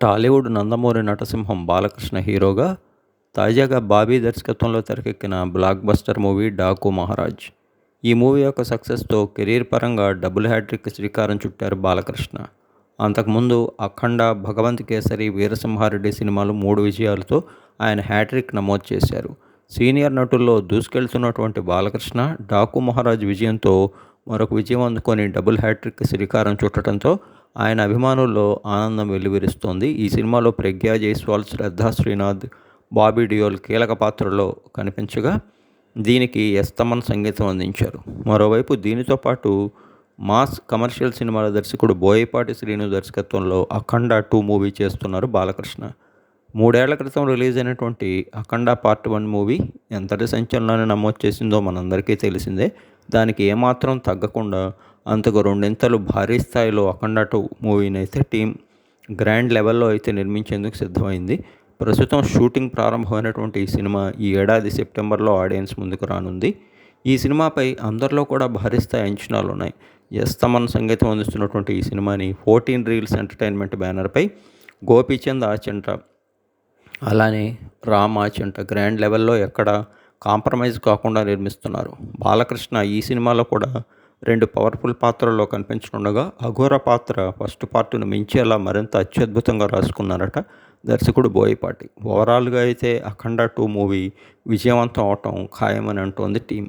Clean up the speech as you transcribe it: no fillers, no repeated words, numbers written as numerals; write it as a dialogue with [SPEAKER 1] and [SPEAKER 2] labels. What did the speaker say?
[SPEAKER 1] టాలీవుడ్ నందమూరి నటసింహం బాలకృష్ణ హీరోగా తాజాగా బాబీ దర్శకత్వంలో తెరకెక్కిన block buster movie Daaku Maharaj. ఈ మూవీ యొక్క సక్సెస్తో కెరీర్ పరంగా డబుల్ హ్యాట్రిక్ శ్రీకారం చుట్టారు బాలకృష్ణ. అంతకుముందు అఖండ, భగవంత్ కేసరి, వీరసింహారెడ్డి సినిమాలు 3 విజయాలతో ఆయన హ్యాట్రిక్ నమోదు చేశారు. సీనియర్ నటుల్లో దూసుకెళ్తున్నటువంటి బాలకృష్ణ డాకు మహారాజ్ విజయంతో మరొక విజయం అందుకొని డబుల్ హ్యాట్రిక్ శ్రీకారం చుట్టడంతో ఆయన అభిమానుల్లో ఆనందం వెల్లివిరుస్తోంది. ఈ సినిమాలో ప్రగ్యా జైస్వాల్, శ్రద్ధా శ్రీనాథ్, బాబీ డియోల్ కీలక పాత్రలో కనిపించగా దీనికి ఎస్ తమన్ సంగీతం అందించారు. మరోవైపు దీనితో పాటు మాస్ కమర్షియల్ సినిమాల దర్శకుడు బోయపాటి శ్రీను దర్శకత్వంలో అఖండ 2 మూవీ చేస్తున్నారు బాలకృష్ణ. 3 ఏళ్ల క్రితం రిలీజ్ అయినటువంటి అఖండ పార్ట్ 1 మూవీ ఎంతటి సంచలనాన్ని నమోదు చేసిందో మనందరికీ తెలిసిందే. దానికి ఏమాత్రం తగ్గకుండా అంతకు రెండింతలు భారీ స్థాయిలో అఖండ 2 మూవీని అయితే టీం గ్రాండ్ లెవెల్లో అయితే నిర్మించేందుకు సిద్ధమైంది. ప్రస్తుతం షూటింగ్ ప్రారంభమైనటువంటి ఈ సినిమా ఈ ఏడాది సెప్టెంబర్లో ఆడియన్స్ ముందుకు రానుంది. ఈ సినిమాపై అందరిలో కూడా భారీ స్థాయి అంచనాలు ఉన్నాయి. ఎస్ తమన్ సంగీతం అందిస్తున్నటువంటి ఈ సినిమాని 14 రీల్స్ ఎంటర్టైన్మెంట్ బ్యానర్పై గోపీచంద్ ఆచంట, అలానే రామ్ ఆచంట గ్రాండ్ లెవెల్లో ఎక్కడ కాంప్రమైజ్ కాకుండా నిర్మిస్తున్నారు. బాలకృష్ణ ఈ సినిమాలో కూడా 2 పవర్ఫుల్ పాత్రల్లో కనిపించనుండగా అఘోర పాత్ర ఫస్ట్ పార్ట్ను మించేలా మరింత అత్యద్భుతంగా రాసుకున్నారట దర్శకుడు బోయపాటి. ఓవరాల్గా అయితే అఖండ 2 మూవీ విజయవంతం అవటం ఖాయమని అంటోంది టీం.